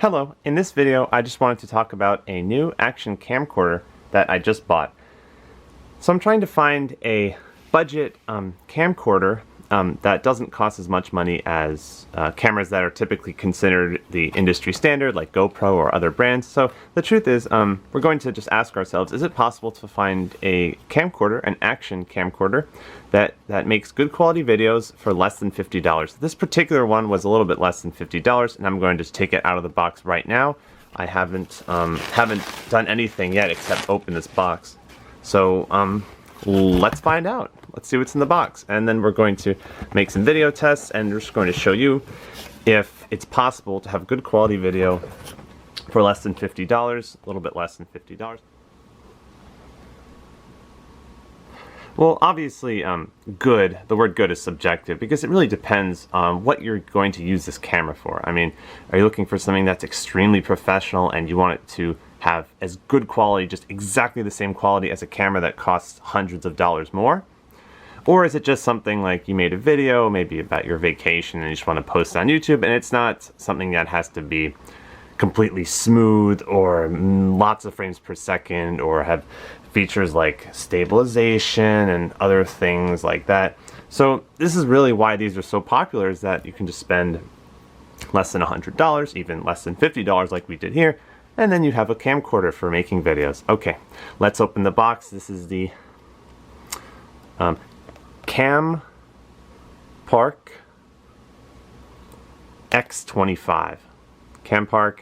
Hello, in this video I just wanted to talk about a new action camcorder that I just bought. So I'm trying to find a budget camcorder that doesn't cost as much money as cameras that are typically considered the industry standard like GoPro or other brands. So the truth is we're going to just ask ourselves, is it possible to find a camcorder, an action camcorder, that makes good quality videos for less than $50? This particular one was a little bit less than $50 and I'm going to take it out of the box right now. I haven't done anything yet except open this box. So let's find out. Let's see what's in the box. And then we're going to make some video tests and we're just going to show you if it's possible to have good quality video for less than $50, a little bit less than $50. Well, obviously, good, the word good is subjective because it really depends on what you're going to use this camera for. I mean, are you looking for something that's extremely professional and you want it to have as good quality, just exactly the same quality as a camera that costs hundreds of dollars more? Or is it just something like you made a video, maybe about your vacation, and you just want to post it on YouTube, and it's not something that has to be completely smooth or lots of frames per second or have features like stabilization and other things like that. So this is really why these are so popular, is that you can just spend less than $100, even less than $50 like we did here, and then you have a camcorder for making videos. Okay, let's open the box. This is the Campark X25. Campark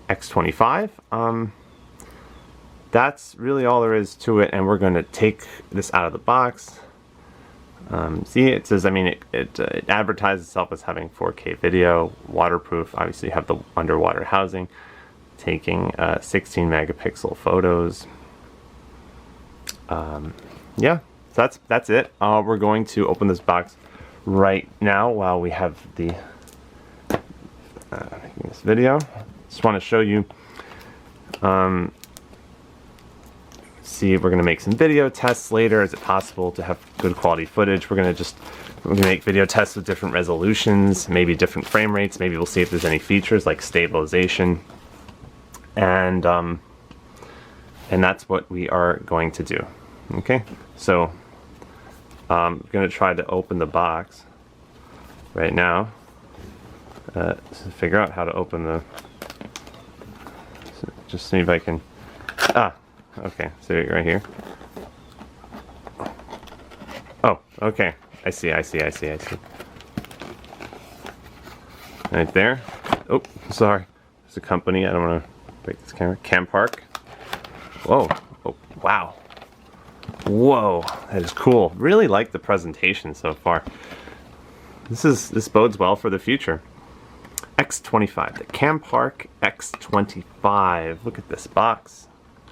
X25. That's really all there is to it, and we're going to take this out of the box. See, it says, I mean, it advertises itself as having 4K video, waterproof. Obviously, you have the underwater housing, taking 16 megapixel photos. Yeah, so that's it. We're going to open this box right now while we have the making this video. Just want to show you. See, we're going to make some video tests later. Is it possible to have good quality footage? We're going to make video tests with different resolutions, maybe different frame rates. Maybe we'll see if there's any features like stabilization, and that's what we are going to do. Okay, so I'm going to try to open the box right now. To figure out how to open the. Just see if I can. Okay, so right here. Oh, okay. I see. Right there. Oh, sorry. There's a company. I don't want to break this camera. Campark. Whoa. Oh, wow. Whoa, that is cool. Really like the presentation so far. This bodes well for the future. X25, the Campark X25. Look at this box.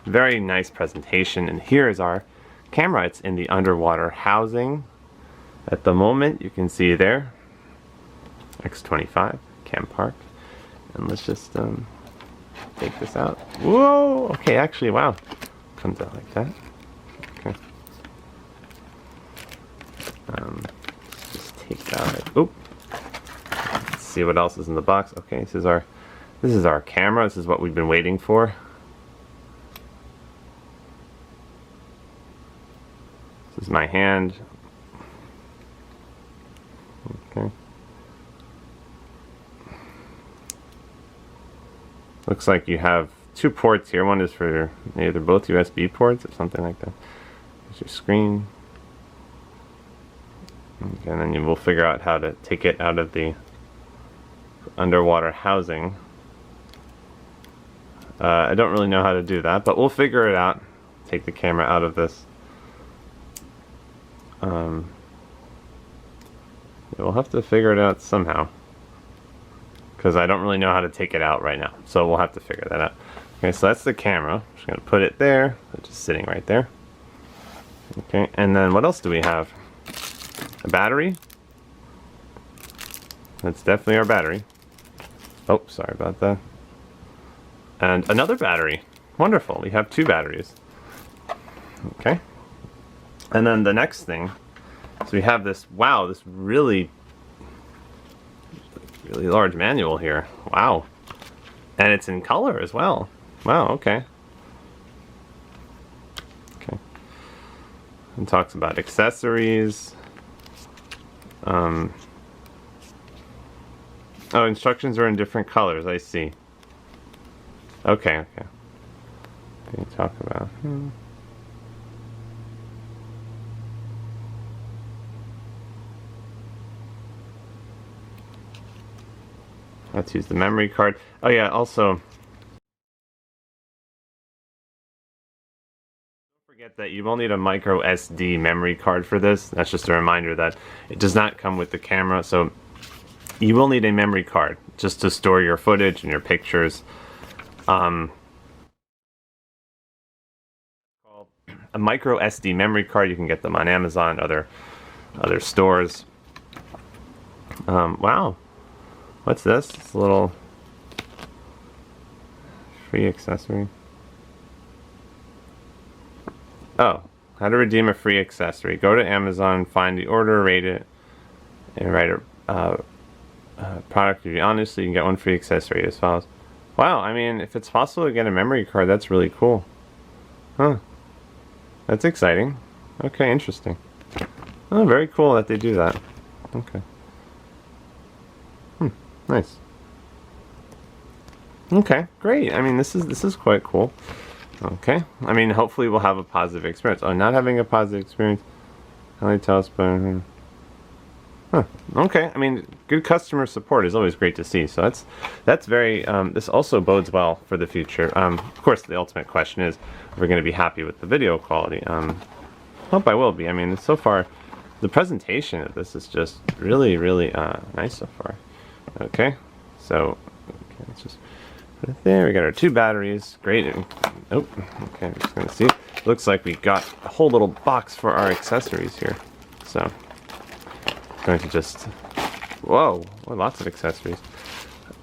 Very nice presentation, and here is our camera. It's in the underwater housing at the moment. You can see there, X25, Campark. And let's just take this out. Whoa, okay, actually, wow. Comes out like that. Okay. Just take that. Oop. Let's see what else is in the box. Okay, this is our camera. This is what we've been waiting for. This is my hand. Okay. Looks like you have two ports here. One is for either both USB ports or something like that. There's your screen. Okay, and then you will figure out how to take it out of the underwater housing. I don't really know how to do that, but we'll figure it out. Take the camera out of this. We'll have to figure it out somehow, because I don't really know how to take it out right now, so we'll have to figure that out. Okay, so that's the camera. I'm just going to put it there. It's just sitting right there. Okay, and then what else do we have? A battery. That's definitely our battery. Oh, sorry about that. And another battery. Wonderful, we have two batteries. Okay. And then the next thing, so we have this, wow, this really large manual here. Wow. And it's in color as well. Wow, okay. Okay. And talks about accessories. Oh, instructions are in different colors, I see. Okay, okay. Can you talk about... Let's use the memory card. Oh yeah, also... Don't forget that you will need a micro SD memory card for this. That's just a reminder that it does not come with the camera, so you will need a memory card just to store your footage and your pictures. A micro SD memory card, you can get them on Amazon, other stores. Wow. What's this? It's a little free accessory. Oh, how to redeem a free accessory. Go to Amazon, find the order, rate it, and write a product review. Honestly, you can get one free accessory as follows. Wow, I mean, if it's possible to get a memory card, that's really cool. Huh. That's exciting. Okay, interesting. Oh, very cool that they do that. Okay. Nice. Okay, great. I mean, this is quite cool. Okay. I mean, hopefully we'll have a positive experience. Oh, not having a positive experience. How do they tell us about... Huh. Okay. I mean, good customer support is always great to see. So that's very... this also bodes well for the future. Of course, the ultimate question is, we're going to be happy with the video quality. Hope I will be. I mean, so far, the presentation of this is just really, really nice so far. Okay, so let's just put it there. We got our 2 batteries. Great. Oh, okay. I'm just gonna see. Looks like we got a whole little box for our accessories here. So, I'm going to just. Whoa! Well, lots of accessories.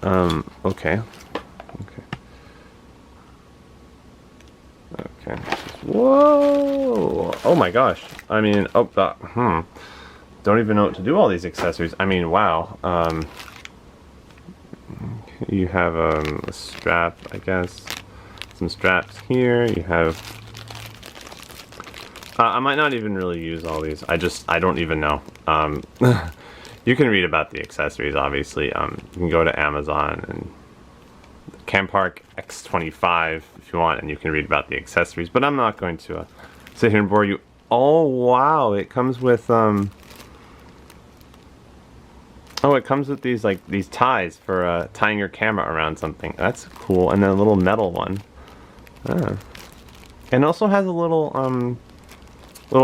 Okay. Okay. Whoa! Oh my gosh! I mean, don't even know what to do all these accessories. I mean, wow. You have a strap, I guess. Some straps here. You have... I might not even really use all these. I don't even know. You can read about the accessories, obviously. You can go to Amazon and Campark X25 if you want, and you can read about the accessories. But I'm not going to sit here and bore you. Oh, wow. It comes with... Oh, it comes with these ties for tying your camera around something. That's cool. And then a little metal one. Ah. And also has a little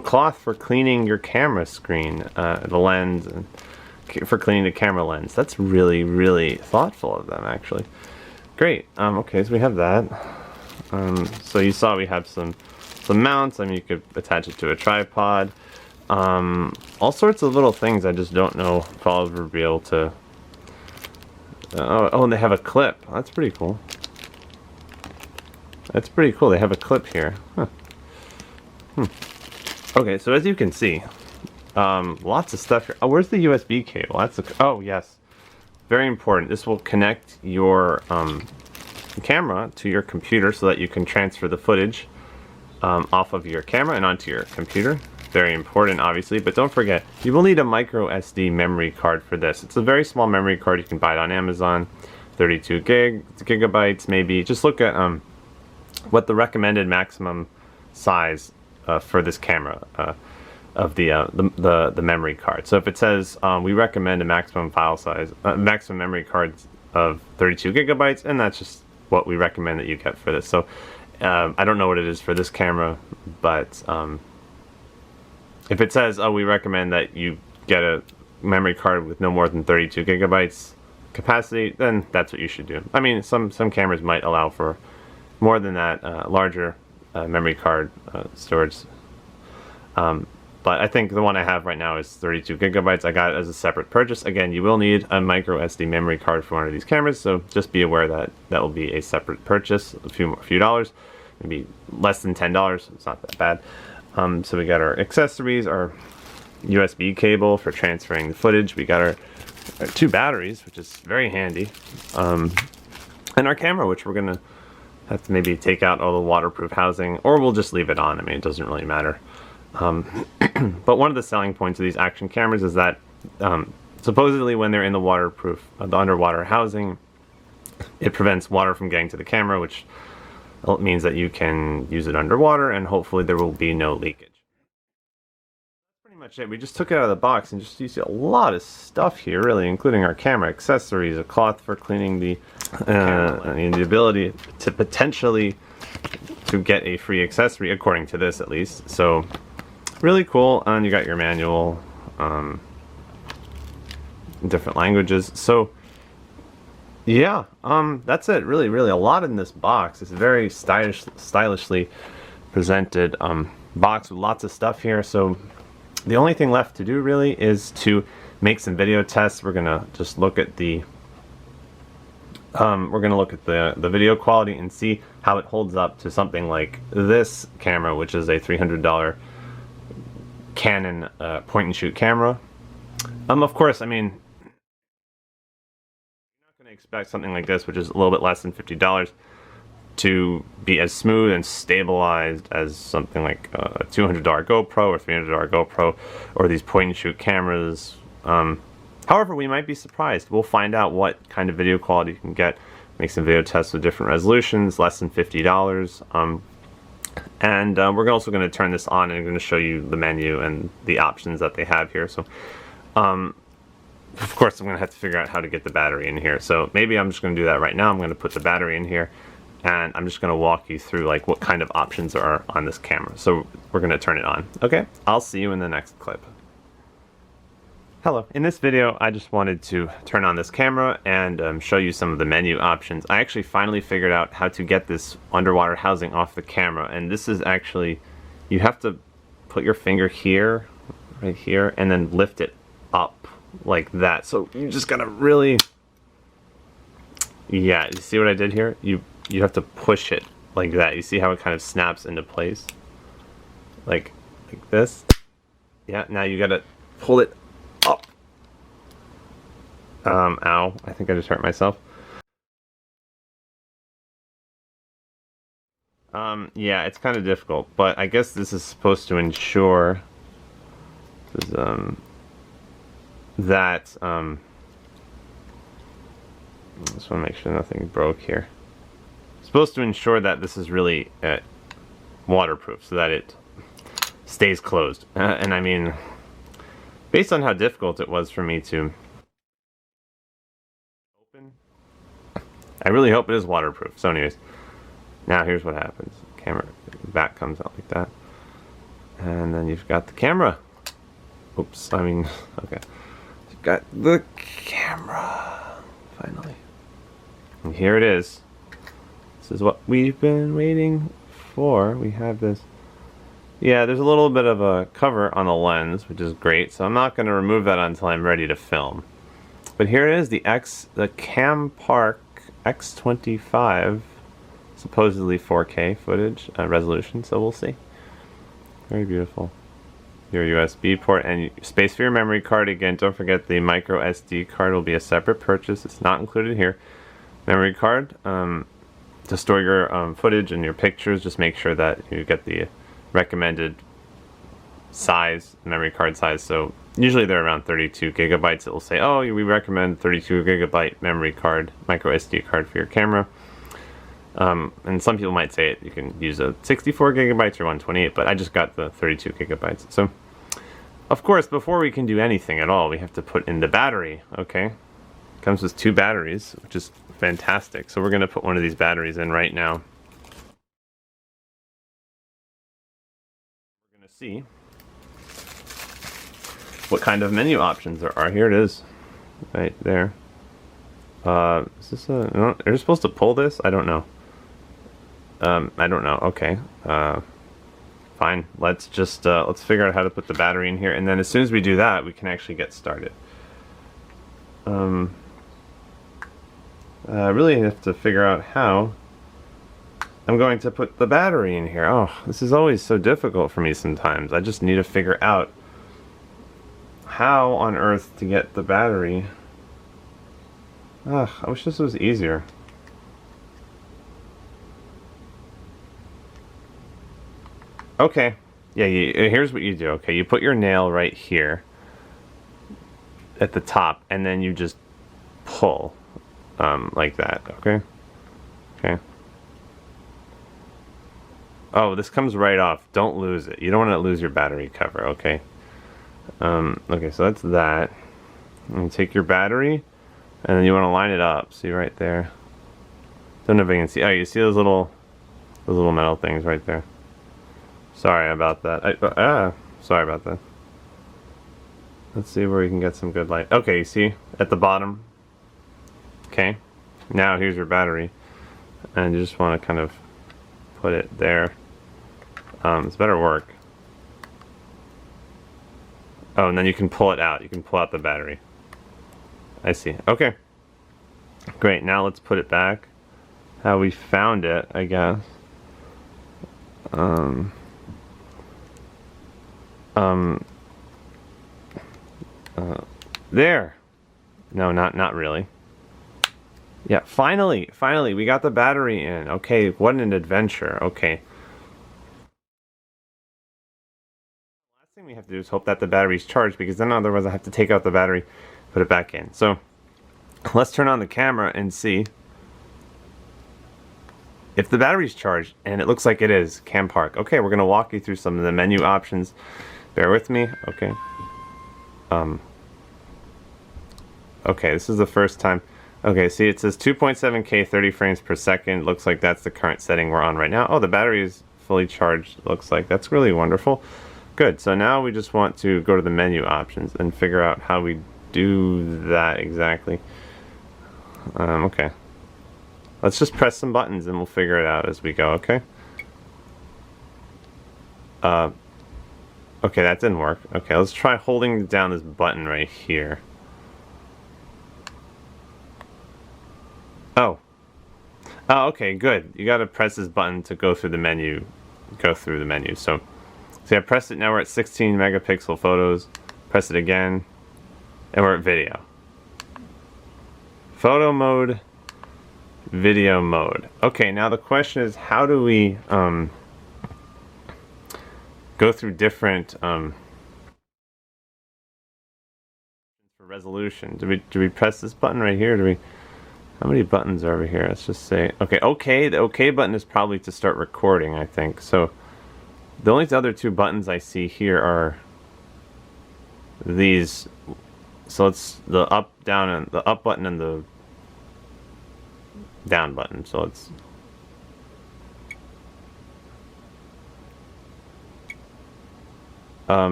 cloth for cleaning your camera screen, the lens, and for cleaning the camera lens. That's really, really thoughtful of them, actually. Great. Okay, so we have that. So you saw we have some mounts. I mean, you could attach it to a tripod. All sorts of little things. I just don't know if I'll ever be able to... oh, and they have a clip. That's pretty cool. That's pretty cool. They have a clip here. Huh. Okay, so as you can see, lots of stuff here. Oh, where's the USB cable? That's oh, yes. Very important. This will connect your camera to your computer so that you can transfer the footage off of your camera and onto your computer. Very important, obviously, but don't forget, you will need a micro SD memory card for this. It's a very small memory card. You can buy it on Amazon, 32 gigabytes, maybe. Just look at what the recommended maximum size for this camera of the memory card. So if it says we recommend a maximum file size, maximum memory card of 32 gigabytes, and that's just what we recommend that you get for this. So I don't know what it is for this camera, but if it says, oh, we recommend that you get a memory card with no more than 32 gigabytes capacity, then that's what you should do. I mean, some cameras might allow for more than that, larger memory card storage. But I think the one I have right now is 32 gigabytes. I got it as a separate purchase. Again, you will need a micro SD memory card for one of these cameras, so just be aware that that will be a separate purchase, a few dollars, maybe less than $10. It's not that bad. So we got our accessories, our USB cable for transferring the footage. We got our 2 batteries, which is very handy. And and our camera, which we're gonna have to maybe take out all the waterproof housing, or we'll just leave it on. I mean, it doesn't really matter. But one of the selling points of these action cameras is that supposedly when they're in the underwater housing, it prevents water from getting to the camera, which means that you can use it underwater and hopefully there will be no leakage. That's pretty much it. We just took it out of the box and you see a lot of stuff here, really, including our camera accessories, a cloth for cleaning the and the ability to potentially to get a free accessory, according to this at least. So really cool. And you got your manual in different languages. So yeah, that's it. Really a lot in this box. It's a very stylishly presented box with lots of stuff here. So the only thing left to do really is to make some video tests. We're gonna just look at the the video quality and see how it holds up to something like this camera, which is a $300 Canon point and shoot camera. Of course, I mean, expect something like this, which is a little bit less than $50, to be as smooth and stabilized as something like a $200 GoPro or $300 GoPro or these point and shoot cameras. However, we might be surprised. We'll find out what kind of video quality you can get. Make some video tests with different resolutions, less than $50. And we're also going to turn this on and I'm going to show you the menu and the options that they have here. So of course, I'm going to have to figure out how to get the battery in here. So maybe I'm just going to do that right now. I'm going to put the battery in here and I'm just going to walk you through like what kind of options are on this camera. So we're going to turn it on. Okay, I'll see you in the next clip. Hello. In this video, I just wanted to turn on this camera and show you some of the menu options. I actually finally figured out how to get this underwater housing off the camera. And this is actually, you have to put your finger here, right here, and then lift it up like that. So you just gotta really, yeah, you see what I did here? You have to push it like that. You see how it kind of snaps into place? Like this. Yeah, now you gotta pull it up. Ow, I think I just hurt myself. Yeah, it's kind of difficult, but I guess this is supposed to ensure this is, that I just want to make sure nothing broke here. It's supposed to ensure that this is really waterproof so that it stays closed. And I mean, based on how difficult it was for me to open, I really hope it is waterproof. So anyways, now here's what happens. Camera back comes out like that. And then you've got the camera. Oops, I mean, okay. Got the camera finally, and here it is. This is what we've been waiting for. We have this. Yeah, there's a little bit of a cover on the lens, which is great, so I'm not going to remove that until I'm ready to film. But here it is, the Campark X25, supposedly 4K footage resolution, so we'll see. Very beautiful. Your USB port and space for your memory card. Again, don't forget the micro SD card will be a separate purchase. It's not included here. Memory card to store your footage and your pictures. Just make sure that you get the recommended size, memory card size. So usually they're around 32 gigabytes. It will say, oh, we recommend 32 gigabyte memory card, micro SD card for your camera. And some people might say you can use a 64 gigabytes or 128, but I just got the 32 gigabytes. So, of course, before we can do anything at all, we have to put in the battery, okay? Comes with 2 batteries, which is fantastic. So we're going to put one of these batteries in right now. We're going to see what kind of menu options there are. Here it is, right there. Is this a... No, are you supposed to pull this? I don't know. I don't know. Okay. Fine. Let's just let's figure out how to put the battery in here, and then as soon as we do that, we can actually get started. I really have to figure out how I'm going to put the battery in here. Oh, this is always so difficult for me sometimes. I just need to figure out how on earth to get the battery. Ugh, I wish this was easier. Okay. Yeah, here's what you do. Okay, you put your nail right here at the top, and then you just pull like that. Okay. Okay. Oh, this comes right off. Don't lose it. You don't want to lose your battery cover. Okay. Okay, so that's that. And you take your battery, and then you want to line it up. See right there. Don't know if I can see. Oh, you see those little metal things right there. Sorry about that. Sorry about that. Let's see where we can get some good light. Okay, you see at the bottom. Okay. Now here's your battery, and you just want to kind of put it there. It's better work. Oh, and then you can pull it out. You can pull out the battery. I see. Okay. Great. Now let's put it back how we found it, I guess. There. No, not really. Yeah, finally, we got the battery in. Okay, what an adventure. Okay. Last thing we have to do is hope that the battery's charged, because then otherwise I have to take out the battery, put it back in. So, let's turn on the camera and see if the battery's charged, and it looks like it is. Campark. Okay, we're gonna walk you through some of the menu options. Bear with me. Okay. Okay, this is the first time. Okay, see it says 2.7K 30 frames per second. Looks like that's the current setting we're on right now. Oh, the battery is fully charged, looks like. That's really wonderful. Good, so now we just want to go to the menu options and figure out how we do that exactly. Okay. Let's just press some buttons and we'll figure it out as we go, okay? Okay, that didn't work. Okay, let's try holding down this button right here. Oh. Oh, okay, good. You gotta press this button to go through the menu. So, see, I pressed it, now we're at 16 megapixel photos. Press it again, and we're at video. Photo mode, video mode. Okay, now the question is, how do we go through different for resolution? Do we press this button right here? How many buttons are over here? Let's just say okay. The OK button is probably to start recording, I think. So the only other two buttons I see here are these. So it's the up, down, and the up button and the down button. So it's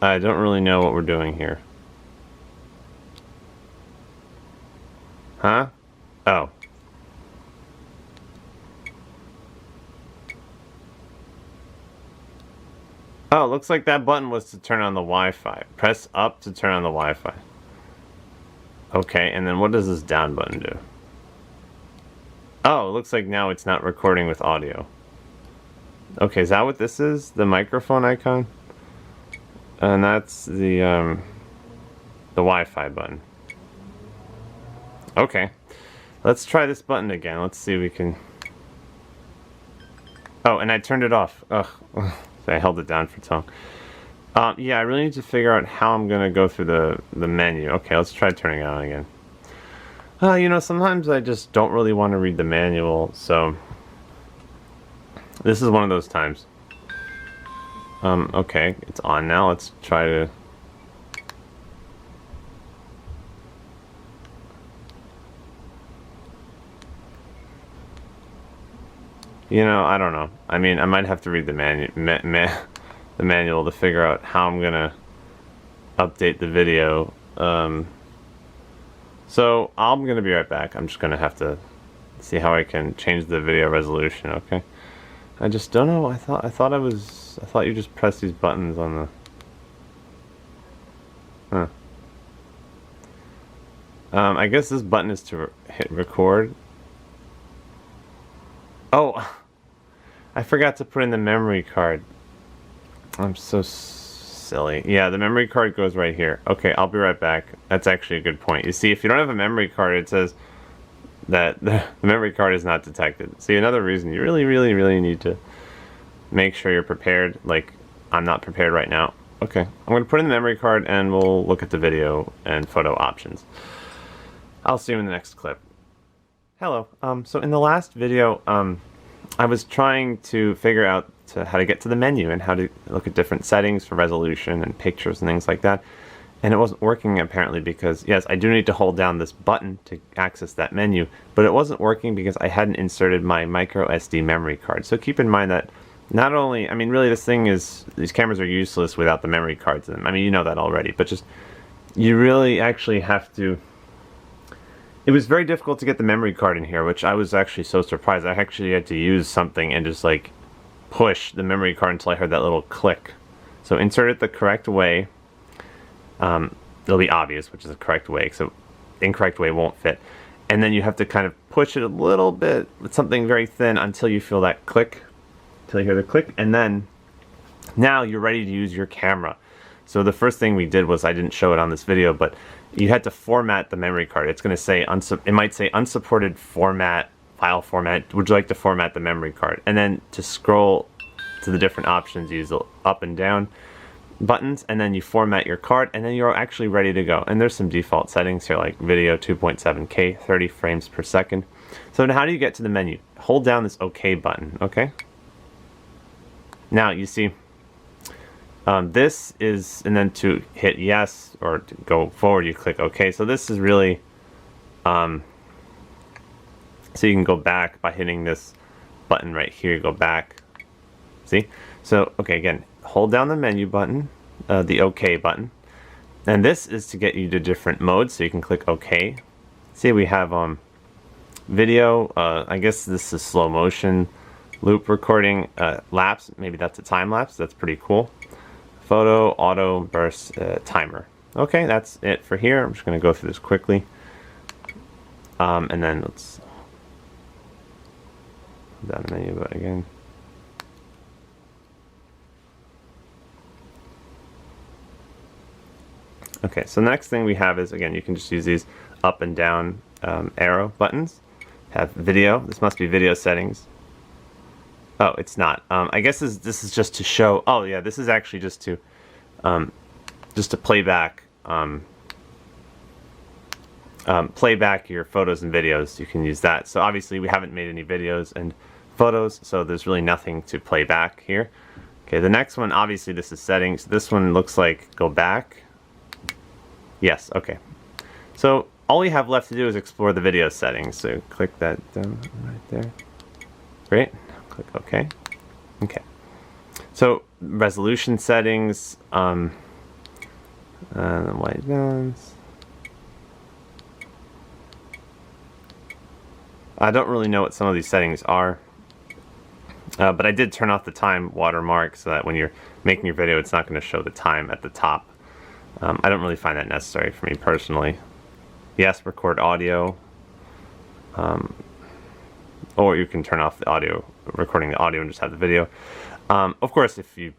I don't really know what we're doing here. Huh? Oh. Oh, looks like that button was to turn on the Wi-Fi. Press up to turn on the Wi-Fi. Okay, and then what does this down button do? Oh, it looks like now it's not recording with audio. Okay, is that what this is? The microphone icon? And that's the Wi-Fi button. Okay. Let's try this button again. Let's see if we can... Oh, and I turned it off. Ugh. I held it down for too long. Yeah, I really need to figure out how I'm going to go through the menu. Okay, let's try turning it on again. You know, sometimes I just don't really want to read the manual, so... This is one of those times. Okay, it's on now. Let's try to... You know, I don't know. I mean, I might have to read the manual to figure out how I'm gonna update the video. So I'm gonna be right back. I'm just gonna have to see how I can change the video resolution. Okay. I just don't know. I thought you just press these buttons on the. Huh. I guess this button is to hit record. Oh, I forgot to put in the memory card. I'm so silly. Yeah, the memory card goes right here. Okay, I'll be right back. That's actually a good point. You see, if you don't have a memory card, it says that the memory card is not detected. See, another reason you really need to make sure you're prepared. Like, I'm not prepared right now. Okay, I'm going to put in the memory card and we'll look at the video and photo options. I'll see you in the next clip. Hello. So in the last video, I was trying to figure out how to get to the menu and how to look at different settings for resolution and pictures and things like that. And it wasn't working apparently because, yes, I do need to hold down this button to access that menu, but it wasn't working because I hadn't inserted my micro SD memory card. So keep in mind that not only, I mean, really these cameras are useless without the memory cards in them. I mean, you know that already, but just, you really actually have to, it was very difficult to get the memory card in here, which I was actually so surprised. I actually had to use something and just like push the memory card until I heard that little click. So insert it the correct way. It'll be obvious which is the correct way, so incorrect way won't fit. And then you have to kind of push it a little bit with something very thin until you feel that click, until you hear the click, and then now you're ready to use your camera. So the first thing we did was, I didn't show it on this video, but you had to format the memory card. It's going to say, it might say unsupported format, file format. Would you like to format the memory card? And then to scroll to the different options, use the up and down buttons, and then you format your card, and then you're actually ready to go. And there's some default settings here, like video 2.7K, 30 frames per second. So now how do you get to the menu? Hold down this OK button, okay? Now you see, this is, and then to hit yes or to go forward, you click OK. So this is really, so you can go back by hitting this button right here. You go back. See? So, okay, again, hold down the menu button, the OK button. And this is to get you to different modes, so you can click OK. See, we have video, I guess this is slow motion, loop recording, lapse, maybe that's a time lapse, that's pretty cool. Photo, auto, burst, timer. Okay, that's it for here. I'm just going to go through this quickly. And then let's down the menu button again. Okay, so the next thing we have is, again, you can just use these up and down arrow buttons. Have video. This must be video settings. Oh, it's not. I guess this is just to show. Oh, yeah, this is actually just to play back play back your photos and videos. You can use that. So obviously we haven't made any videos and photos, so there's really nothing to play back here. Okay, the next one, obviously this is settings. This one looks like go back. Yes, okay. So all we have left to do is explore the video settings. So click that right there. Great. Click OK. Okay. So resolution settings, white balance. I don't really know what some of these settings are, but I did turn off the time watermark so that when you're making your video, it's not going to show the time at the top. I don't really find that necessary for me personally. Yes, record audio, or you can turn off the audio, recording the audio and just have the video. Of course, if you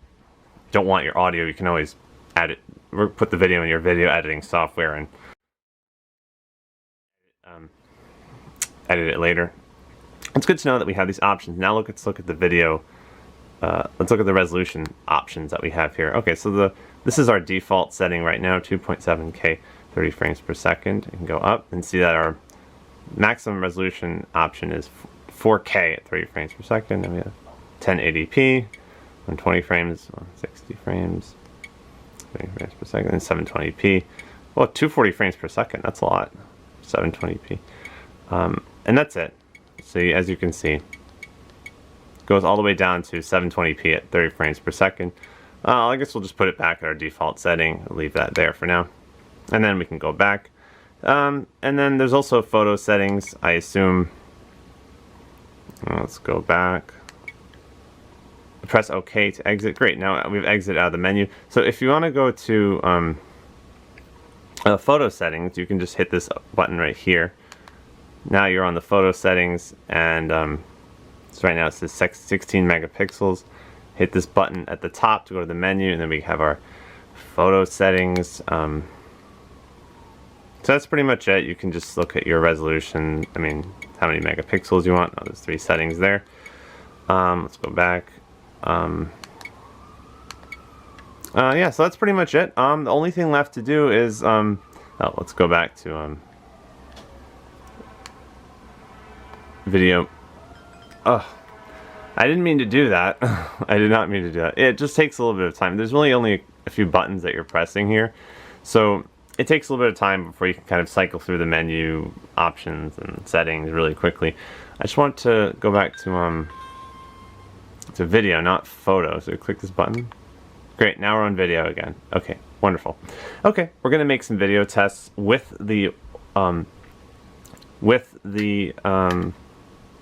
don't want your audio, you can always add it, put the video in your video editing software and edit it later. It's good to know that we have these options. Now let's look at the video. Let's look at the resolution options that we have here. Okay, so this is our default setting right now, 2.7K, 30 frames per second. You can go up and see that our maximum resolution option is 4K at 30 frames per second. And we have 1080p, 120 frames, 160 frames, 30 frames per second, and 720p. Well, 240 frames per second, that's a lot. 720p. And that's it. So as you can see, it goes all the way down to 720p at 30 frames per second. I guess we'll just put it back at our default setting. I'll leave that there for now. And then we can go back. And then there's also photo settings, I assume. Let's go back. Press OK to exit. Great, now we've exited out of the menu. So if you want to go to photo settings, you can just hit this button right here. Now you're on the photo settings, and so right now it says 16 megapixels. Hit this button at the top to go to the menu, and then we have our photo settings. So that's pretty much it. You can just look at your resolution. I mean, how many megapixels you want. Oh, there's 3 settings there. Let's go back. Yeah, so that's pretty much it. The only thing left to do is, oh, let's go back to video. Oh, I didn't mean to do that. I did not mean to do that. It just takes a little bit of time. There's really only a few buttons that you're pressing here, so it takes a little bit of time before you can kind of cycle through the menu options and settings really quickly. I just want to go back to video, not photo. So click this button. Great, now we're on video again. Okay, wonderful. Okay, we're gonna make some video tests with the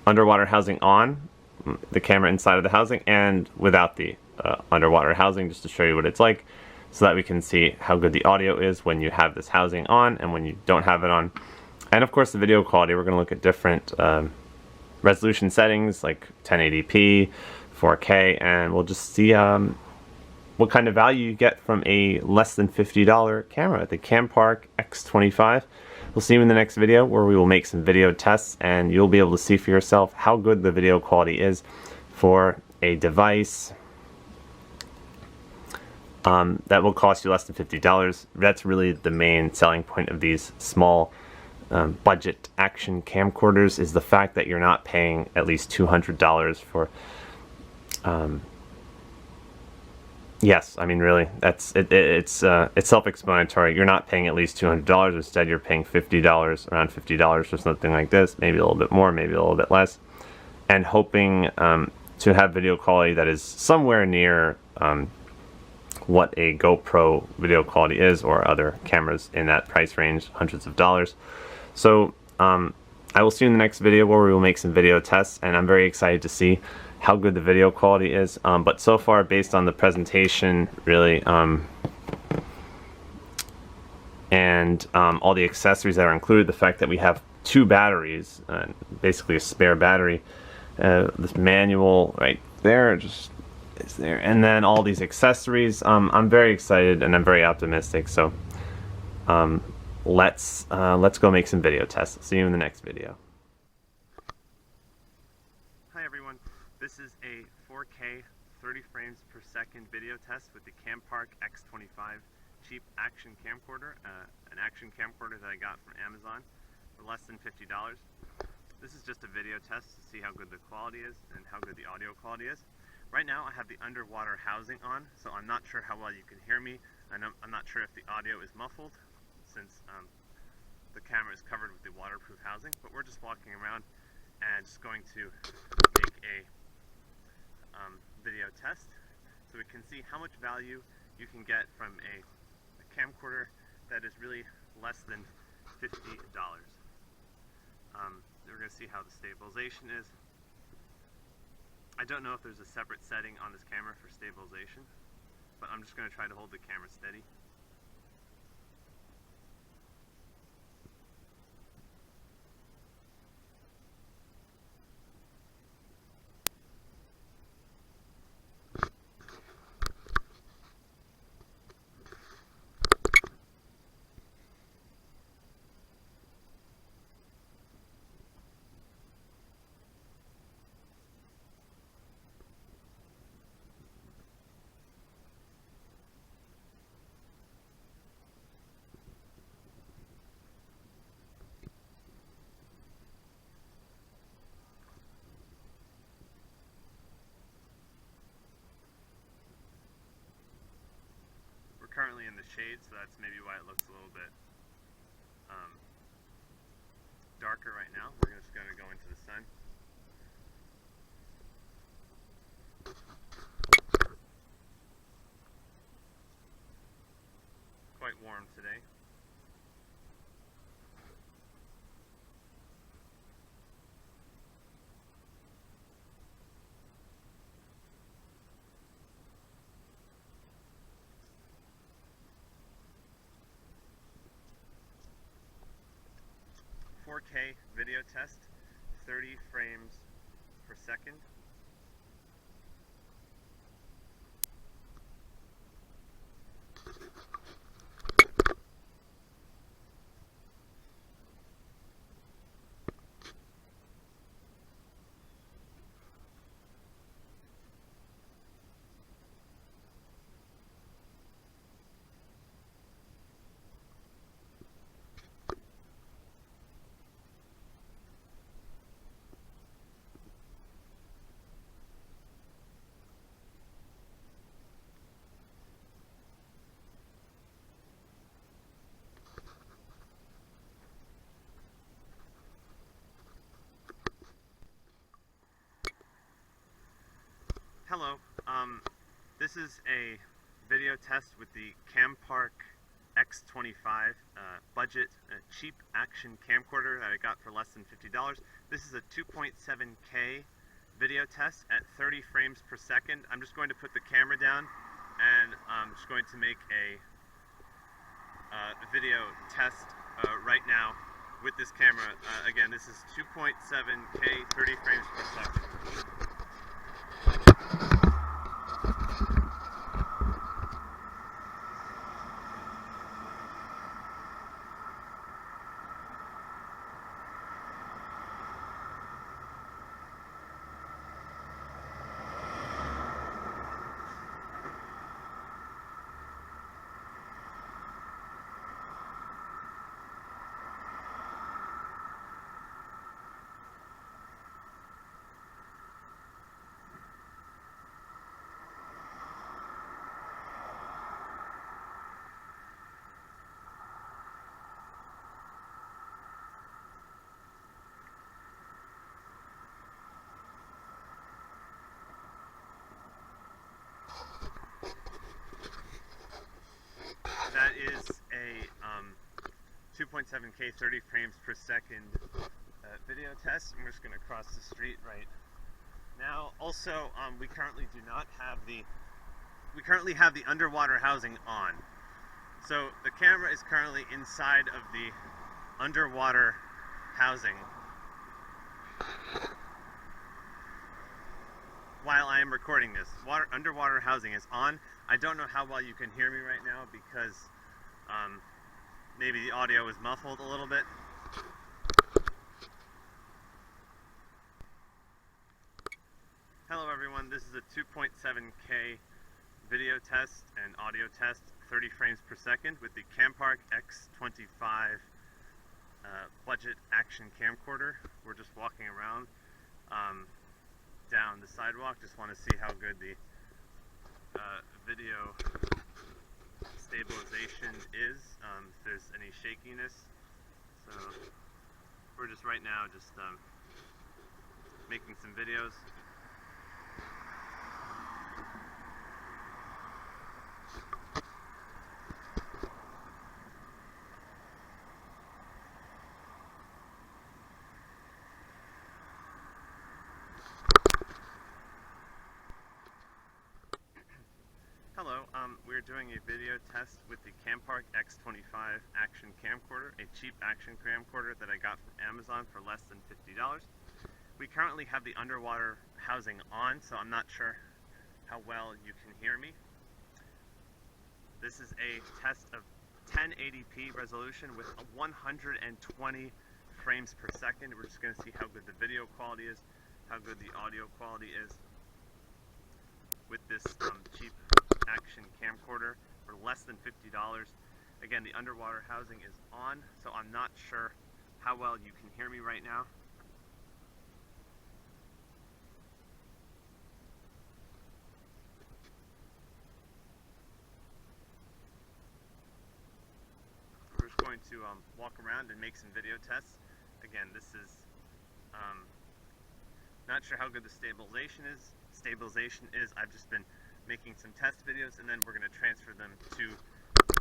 underwater housing on, the camera inside of the housing, and without the underwater housing, just to show you what it's like, so that we can see how good the audio is when you have this housing on and when you don't have it on. And of course the video quality, we're gonna look at different resolution settings like 1080p, 4K, and we'll just see what kind of value you get from a less than $50 camera, the Campark X25. We'll see you in the next video where we will make some video tests and you'll be able to see for yourself how good the video quality is for a device that will cost you less than $50. That's really the main selling point of these small budget action camcorders, is the fact that you're not paying at least $200 for yes, I mean really, that's it's self-explanatory. You're not paying at least $200. Instead, you're paying $50, around $50 for something like this. Maybe a little bit more, maybe a little bit less, and hoping to have video quality that is somewhere near what a GoPro video quality is, or other cameras in that price range, hundreds of dollars. So I will see you in the next video where we will make some video tests, and I'm very excited to see how good the video quality is, but so far, based on the presentation, really, and all the accessories that are included, the fact that we have 2 batteries, basically a spare battery, this manual right there just is there, and then all these accessories, I'm very excited and I'm very optimistic. So let's go make some video tests. See you in the next video. Hi everyone. This is a 4K 30 frames per second video test with the Campark X25 cheap action camcorder, an action camcorder that I got from Amazon for less than $50. This is just a video test to see how good the quality is and how good the audio quality is. Right now I have the underwater housing on, so I'm not sure how well you can hear me, and I'm not sure if the audio is muffled since the camera is covered with the waterproof housing, but we're just walking around and just going to make a video test so we can see how much value you can get from a camcorder that is really less than $50. We're going to see how the stabilization is. I don't know if there's a separate setting on this camera for stabilization, but I'm just going to try to hold the camera steady. Currently in the shade, so that's maybe why it looks a little bit darker right now. We're just going to go into the sun. Quite warm today. Video test, 30 frames per second. This is a video test with the Campark X25 budget cheap action camcorder that I got for less than $50. This is a 2.7K video test at 30 frames per second. I'm just going to put the camera down and I'm just going to make a video test right now with this camera. Again, this is 2.7K, 30 frames per second. That is a 2.7K 30 frames per second video test. I'm just going to cross the street right now. Also, we currently have the underwater housing on. So the camera is currently inside of the underwater housing while I am recording this. Underwater housing is on. I don't know how well you can hear me right now because maybe the audio is muffled a little bit. Hello everyone, this is a 2.7K video test and audio test, 30 frames per second with the Campark X25 budget action camcorder. We're just walking around down the sidewalk. Just want to see how good the video stabilization is, if there's any shakiness. So we're just right now just making some videos. Hello, we're doing a video test with the Campark X25 action camcorder, a cheap action camcorder that I got from Amazon for less than $50. We currently have the underwater housing on, so I'm not sure how well you can hear me. This is a test of 1080p resolution with 120 frames per second. We're just going to see how good the video quality is, how good the audio quality is with this cheap action camcorder for less than $50. Again, the underwater housing is on, so I'm not sure how well you can hear me right now. We're just going to walk around and make some video tests. Again, this is not sure how good the stabilization is. I've just been making some test videos, and then we're going to transfer them to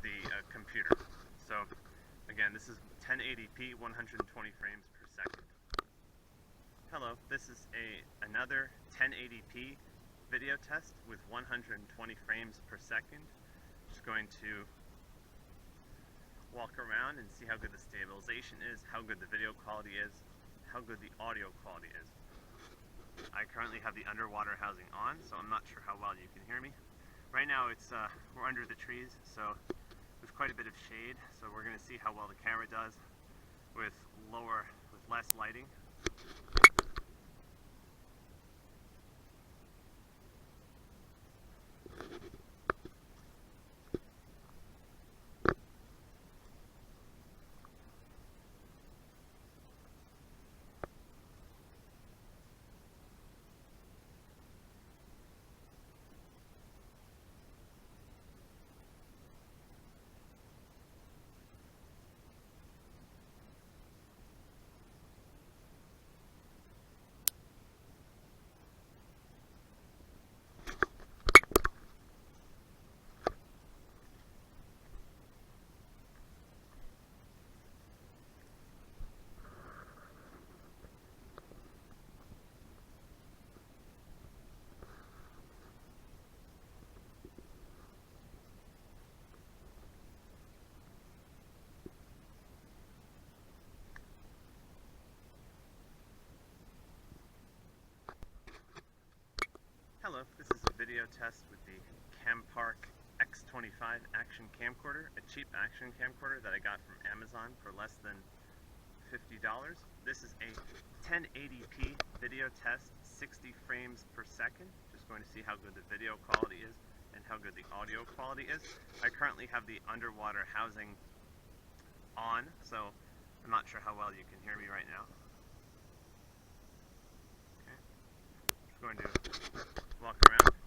the computer. So again, this is 1080p, 120 frames per second. Hello, this is another 1080p video test with 120 frames per second. Just going to walk around and see how good the stabilization is, how good the video quality is, how good the audio quality is. I currently have the underwater housing on, so I'm not sure how well you can hear me. Right now we're under the trees, so there's quite a bit of shade, so we're going to see how well the camera does with less lighting. video test with the Campark X25 action camcorder, a cheap action camcorder that I got from Amazon for less than $50. This is a 1080p video test, 60 frames per second. Just going to see how good the video quality is and how good the audio quality is. I currently have the underwater housing on, so I'm not sure how well you can hear me right now. Okay. Just going to walk around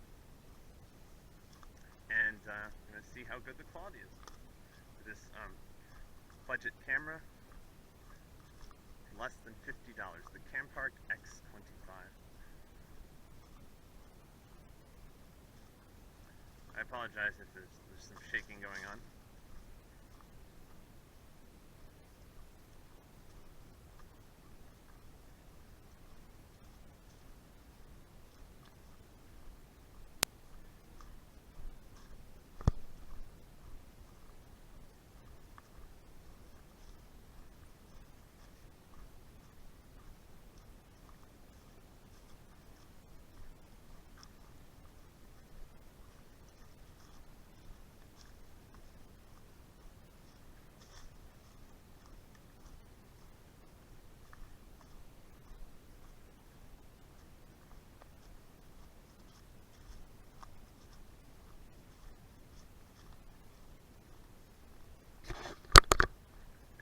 and I'm going to see how good the quality is. This budget camera, less than $50, the Campark X25. I apologize if there's some shaking going on.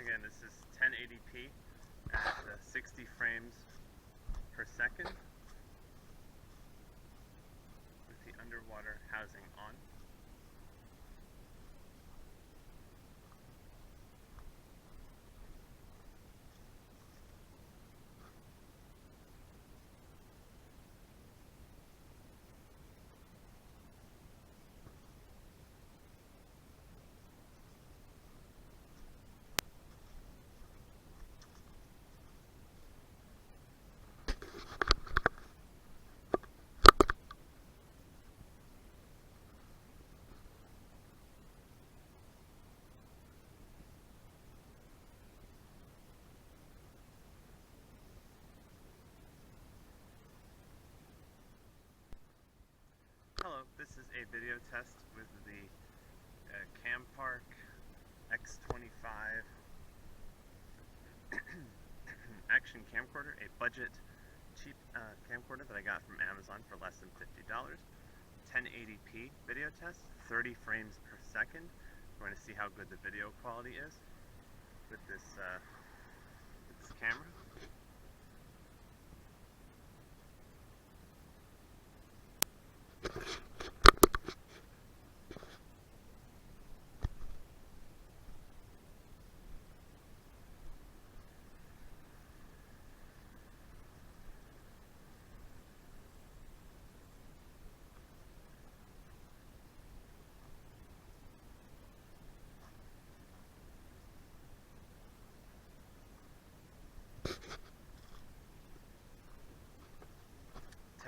Again, this is 1080p at 60 frames per second with the underwater housing on. Hello, this is a video test with the Campark X25 action camcorder, a budget cheap camcorder that I got from Amazon for less than $50. 1080p video test, 30 frames per second. We're going to see how good the video quality is with this camera.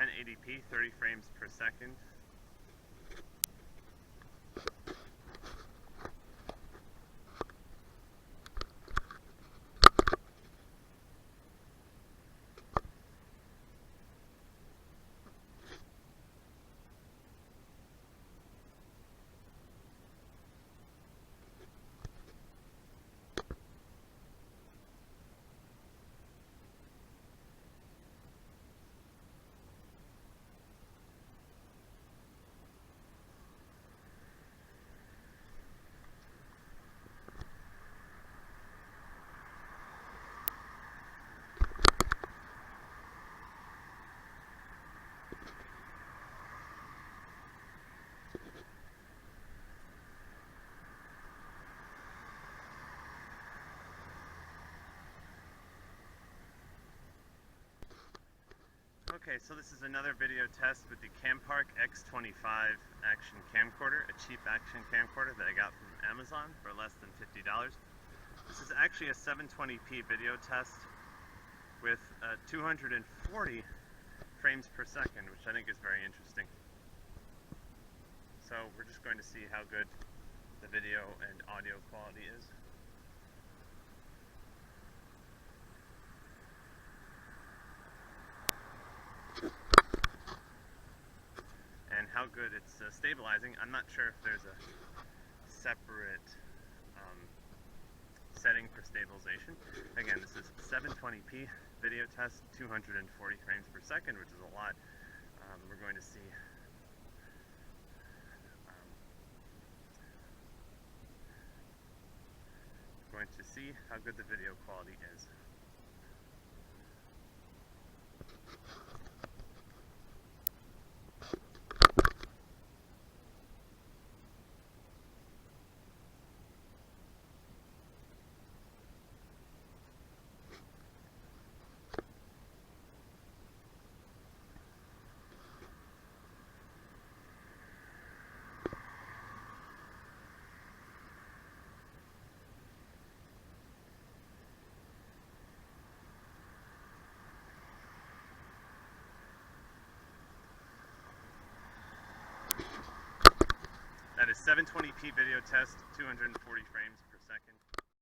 .1080p, 30 frames per second. Okay, so this is another video test with the Campark X25 action camcorder, a cheap action camcorder that I got from Amazon for less than $50. This is actually a 720p video test with 240 frames per second, which I think is very interesting. So we're just going to see how good the video and audio quality is. how good it's stabilizing. I'm not sure if there's a separate setting for stabilization. Again, this is 720p video test, 240 frames per second, which is a lot. We're going to see how good the video quality is. That is 720p video test, 240 frames per second.